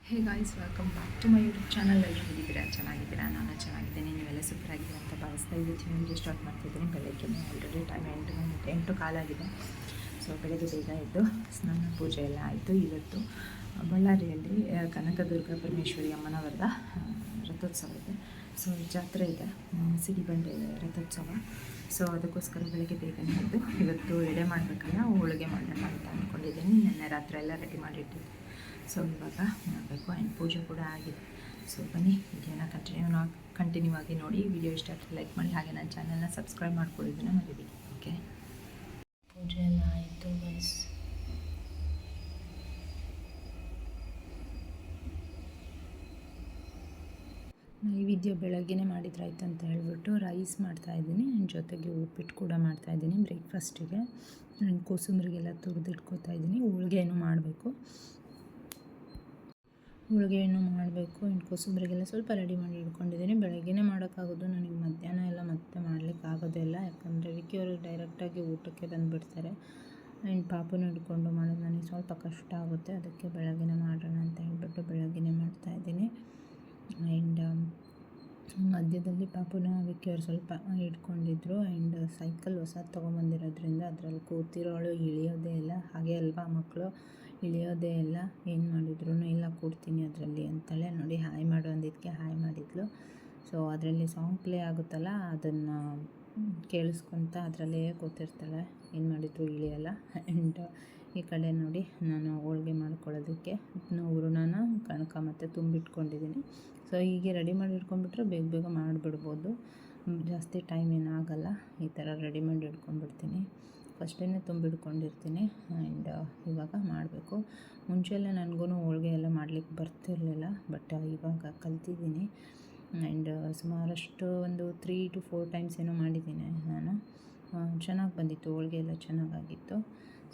Hey guys, welcome back to my YouTube channel. ಎಲ್ಲರೂ ಹೇಗಿದ್ದೀರಾ? ಚೆನ್ನಾಗಿದ್ದೀರಾ? ನಾನು ಚೆನ್ನಾಗಿದ್ದೀನಿ. ನೀವೆಲ್ಲ ಸೂಪರ್ ಆಗಿದ್ದೀರಾ ಅಂತ ಭಾವಿಸ್ತಾ ಇವತ್ತಿನ ವಿಡಿಯೋ ಸ್ಟಾರ್ಟ್ ಮಾಡ್ತಿದ್ದೀನಿ. ಬೆಳಗ್ಗೆ ಆಲ್ರೆಡಿ ಟೈಮ್ 8 ಕಾಲಾಗಿದೆ. ಸೊ ಬೆಳಗ್ಗೆ ಬೇಗ ಎದ್ದು ಸ್ನಾನ ಪೂಜೆ ಎಲ್ಲ ಆಯಿತು. ಇವತ್ತು ಬಳ್ಳಾರಿಯಲ್ಲಿ ಕನಕದುರ್ಗ ಪರಮೇಶ್ವರಿ ಅಮ್ಮನವರದ ರಥೋತ್ಸವ ಇದೆ. ಸೊ ಜಾತ್ರೆ ಇದೆ, ಸಿಡಿಬಂಡೆ ರಥೋತ್ಸವ. ಸೊ ಅದಕ್ಕೋಸ್ಕರ ಬೆಳಗ್ಗೆ ಬೇಗನೆ ಎದ್ದು ಇವತ್ತು ಎಡೆ ಮಾಡಬೇಕಲ್ಲ, ಹೋಳಿಗೆ ಮಾಡೋಣ ಅಂತ ಅಂದ್ಕೊಂಡಿದ್ದೀನಿ. ನಿನ್ನೆ ರಾತ್ರಿ ಎಲ್ಲ ರೆಡಿ ಮಾಡಿಟ್ಟಿದ್ದೆ. ಸೊ ಇವಾಗ ಮಾಡಬೇಕು. ಆ್ಯಂಡ್ ಪೂಜೆ ಕೂಡ ಆಗಿದೆ. ಸೊ ಬನ್ನಿ, ವಿಡಿಯೋನ ಕಂಟಿನ್ಯೂ ಆಗಿ ನೋಡಿ. ವಿಡಿಯೋ ಇಷ್ಟ ಆದರೆ ಲೈಕ್ ಮಾಡಿ, ಹಾಗೆ ನನ್ನ ಚಾನಲ್ನ ಸಬ್ಸ್ಕ್ರೈಬ್ ಮಾಡ್ಕೊಳ್ಳೋದನ್ನು ಮರಿಬೇಡಿ. ಓಕೆ, ಪೂಜೆ ಎಲ್ಲ ಆಯಿತು ಗೈಸ್. ನೈವೇದ್ಯ ಬೆಳಗ್ಗೆನೇ ಮಾಡಿದ್ರಾಯ್ತು ಅಂತ ಹೇಳಿಬಿಟ್ಟು ರೈಸ್ ಮಾಡ್ತಾಯಿದ್ದೀನಿ. ಆ್ಯಂಡ್ ಜೊತೆಗೆ ಉಪ್ಪಿಟ್ಟು ಕೂಡ ಮಾಡ್ತಾಯಿದ್ದೀನಿ ಬ್ರೇಕ್ಫಾಸ್ಟಿಗೆ. ಆ್ಯಂಡ್ ಕೋಸಂಬರಿಗೆಲ್ಲ ತುರಿದಿಟ್ಕೋತಾ ಇದ್ದೀನಿ. ಹೋಳಿಗೆನೂ ಮಾಡಬೇಕು. ಆ್ಯಂಡ್ ಕೋಸಂಬರಿಗೆಲ್ಲ ಸ್ವಲ್ಪ ರೆಡಿ ಮಾಡಿ ಇಟ್ಕೊಂಡಿದ್ದೀನಿ. ಬೆಳಗ್ಗೆನೇ ಮಾಡೋಕ್ಕಾಗೋದು, ನನಗೆ ಮಧ್ಯಾಹ್ನ ಎಲ್ಲ ಮತ್ತೆ ಮಾಡಲಿಕ್ಕೆ ಆಗೋದಿಲ್ಲ. ಯಾಕಂದರೆ ವಿಕ್ಕಿ ಅವರು ಡೈರೆಕ್ಟಾಗಿ ಊಟಕ್ಕೆ ಬಂದುಬಿಡ್ತಾರೆ. ಆ್ಯಂಡ್ ಪಾಪನ ಹಿಡ್ಕೊಂಡು ಮಾಡೋದು ನನಗೆ ಸ್ವಲ್ಪ ಕಷ್ಟ ಆಗುತ್ತೆ. ಅದಕ್ಕೆ ಬೆಳಗ್ಗೆನೇ ಮಾಡೋಣ ಅಂತ ಹೇಳಿಬಿಟ್ಟು ಬೆಳಗ್ಗೆನೇ ಮಾಡ್ತಾಯಿದ್ದೀನಿ. ಆ್ಯಂಡ್ ಮಧ್ಯದಲ್ಲಿ ಪಾಪನ ವಿಕ್ಕಿ ಅವರು ಸ್ವಲ್ಪ ಇಟ್ಕೊಂಡಿದ್ರು. ಆ್ಯಂಡ್ ಸೈಕಲ್ ಹೊಸದು ತೊಗೊಂಬಂದಿರೋದ್ರಿಂದ ಅದರಲ್ಲಿ ಕೂತಿರೋಳು ಇಳಿಯೋದೇ ಇಲ್ಲ. ಹಾಗೆ ಅಲ್ವಾ ಮಕ್ಕಳು, ಇಳಿಯೋದೇ ಇಲ್ಲ. ಏನು ಮಾಡಿದ್ರು ಇಲ್ಲ ಕೂಡ್ತೀನಿ ಅದರಲ್ಲಿ ಅಂತಾಳೆ. ನೋಡಿ, ಹಾಯ್ ಮಾಡು ಅಂದಿದ್ದಕ್ಕೆ ಹಾಯ್ ಮಾಡಿದ್ಲು. ಸೊ ಅದರಲ್ಲಿ ಸಾಂಗ್ ಪ್ಲೇ ಆಗುತ್ತಲ್ಲ, ಅದನ್ನು ಕೇಳಿಸ್ಕೊತ ಅದರಲ್ಲೇ ಕೂತಿರ್ತಾಳೆ. ಏನು ಮಾಡಿದ್ರು ಇಳಿಯಲ್ಲ. ಆ್ಯಂಡ್ ಈ ಕಡೆ ನೋಡಿ, ನಾನು ಹೋಳಿಗೆ ಮಾಡ್ಕೊಳ್ಳೋದಕ್ಕೆ ಹೂರಣನ ಕಣಕ ಮತ್ತು ತುಂಬಿಟ್ಕೊಂಡಿದ್ದೀನಿ. ಸೊ ಹೀಗೆ ರೆಡಿ ಮಾಡಿ ಇಟ್ಕೊಂಡ್ಬಿಟ್ರೆ ಬೇಗ ಬೇಗ ಮಾಡಿಬಿಡ್ಬೋದು, ಜಾಸ್ತಿ ಟೈಮ್ ಏನಾಗಲ್ಲ. ಈ ಥರ ರೆಡಿ ಮಾಡಿ ಇಟ್ಕೊಂಡ್ಬಿಡ್ತೀನಿ. ಫಸ್ಟೇ ತುಂಬಿಟ್ಕೊಂಡಿರ್ತೀನಿ. ಆ್ಯಂಡ್ ಇವಾಗ ಮಾಡಬೇಕು. ಮುಂಚೆಲ್ಲ ನನಗೂ ಹೋಳಿಗೆ ಎಲ್ಲ ಮಾಡಲಿಕ್ಕೆ ಬರ್ತಿರಲಿಲ್ಲ, ಬಟ್ ಇವಾಗ ಕಲ್ತಿದ್ದೀನಿ. ಆ್ಯಂಡ್ ಸುಮಾರಷ್ಟು ಒಂದು 3 to 4 ಟೈಮ್ಸ್ ಏನೋ ಮಾಡಿದ್ದೀನಿ ನಾನು. ಚೆನ್ನಾಗಿ ಬಂದಿತ್ತು, ಹೋಳಿಗೆ ಎಲ್ಲ ಚೆನ್ನಾಗಾಗಿತ್ತು.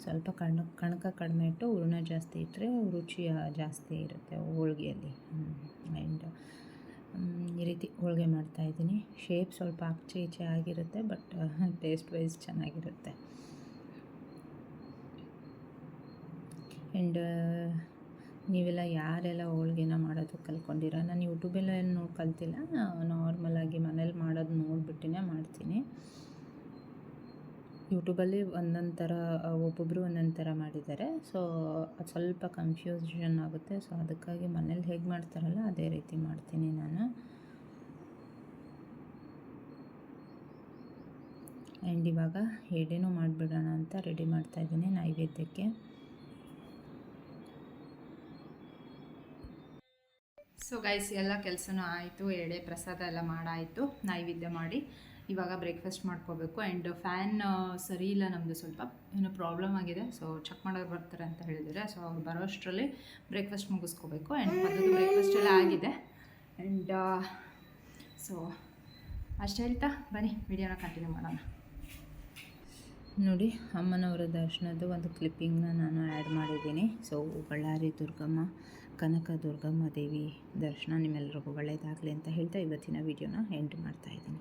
ಸ್ವಲ್ಪ ಕಣಕ ಕಡಿಮೆ ಇಟ್ಟು ಹೂರಣ ಜಾಸ್ತಿ ಇಟ್ಟರೆ ರುಚಿ ಜಾಸ್ತಿ ಇರುತ್ತೆ ಹೋಳಿಗೆಯಲ್ಲಿ. ಆ್ಯಂಡ್ ಈ ರೀತಿ ಹೋಳಿಗೆ ಮಾಡ್ತಾಯಿದ್ದೀನಿ. ಶೇಪ್ ಸ್ವಲ್ಪ ಆಚೆ ಈಚೆ ಆಗಿರುತ್ತೆ, ಬಟ್ ಟೇಸ್ಟ್ ವೈಸ್ ಚೆನ್ನಾಗಿರುತ್ತೆ. ಆ್ಯಂಡ್ ನೀವೆಲ್ಲ ಯಾರೆಲ್ಲ ಹೋಳಿಗೆನ ಮಾಡೋದು ಕಲ್ತ್ಕೊಂಡಿರ? ನಾನು ಯೂಟ್ಯೂಬೆಲ್ಲ ಏನು ನೋಡಿ ಕಲ್ತಿಲ್ಲ, ನಾರ್ಮಲಾಗಿ ಮನೇಲಿ ಮಾಡೋದು ನೋಡಿಬಿಟ್ಟಿನೇ ಮಾಡ್ತೀನಿ. ಯೂಟ್ಯೂಬಲ್ಲಿ ಒಂದೊಂದು ಥರ, ಒಬ್ಬೊಬ್ಬರು ಒಂದೊಂದು ಥರ ಮಾಡಿದ್ದಾರೆ. ಸೊ ಅದು ಸ್ವಲ್ಪ ಕನ್ಫ್ಯೂಷನ್ ಆಗುತ್ತೆ. ಸೊ ಅದಕ್ಕಾಗಿ ಮನೇಲಿ ಹೇಗೆ ಮಾಡ್ತಾರಲ್ಲ ಅದೇ ರೀತಿ ಮಾಡ್ತೀನಿ ನಾನು. ಆ್ಯಂಡ್ ಇವಾಗ ಎಡೆನೂ ಮಾಡಿಬಿಡೋಣ ಅಂತ ರೆಡಿ ಮಾಡ್ತಾಯಿದ್ದೀನಿ ನೈವೇದ್ಯಕ್ಕೆ. ಸೊ ಗೈಸ್, ಎಲ್ಲ ಕೆಲಸನೂ ಆಯಿತು. ಎಡೆ ಪ್ರಸಾದ ಎಲ್ಲ ಮಾಡಾಯಿತು, ನೈವೇದ್ಯ ಮಾಡಿ ಇವಾಗ ಬ್ರೇಕ್ಫಾಸ್ಟ್ ಮಾಡ್ಕೋಬೇಕು. ಆ್ಯಂಡ್ ಫ್ಯಾನ್ ಸರಿ ಇಲ್ಲ ನಮ್ಮದು, ಸ್ವಲ್ಪ ಏನೋ ಪ್ರಾಬ್ಲಮ್ ಆಗಿದೆ. ಸೊ ಚೆಕ್ ಮಾಡೋರು ಬರ್ತಾರೆ ಅಂತ ಹೇಳಿದರೆ, ಸೊ ಅವ್ರು ಬರೋ ಅಷ್ಟರಲ್ಲಿ ಬ್ರೇಕ್ಫಾಸ್ಟ್ ಮುಗಿಸ್ಕೋಬೇಕು. ಆ್ಯಂಡ್ ಮದ್ದು ಬ್ರೇಕ್ಫಾಸ್ಟ್ ಎಲ್ಲ ಆಗಿದೆ. ಆ್ಯಂಡ್ ಸೊ ಅಷ್ಟು ಹೇಳ್ತಾ ಬನ್ನಿ ವಿಡಿಯೋನ ಕಂಟಿನ್ಯೂ ಮಾಡೋಣ. ನೋಡಿ, ಅಮ್ಮನವರ ದರ್ಶನದ್ದು ಒಂದು ಕ್ಲಿಪ್ಪಿಂಗ್ನ ನಾನು ಆ್ಯಡ್ ಮಾಡಿದ್ದೀನಿ. ಸೊ ಬಳ್ಳಾರಿ ದುರ್ಗಮ್ಮ, ಕನಕ ದುರ್ಗಮ್ಮ ದೇವಿ ದರ್ಶನ ನಿಮ್ಮೆಲ್ಲರಿಗೂ ಒಳ್ಳೆಯದಾಗಲಿ ಅಂತ ಹೇಳ್ತಾ ಇವತ್ತಿನ ವಿಡಿಯೋನ ಎಂಡ್ ಮಾಡ್ತಾಯಿದ್ದೀನಿ.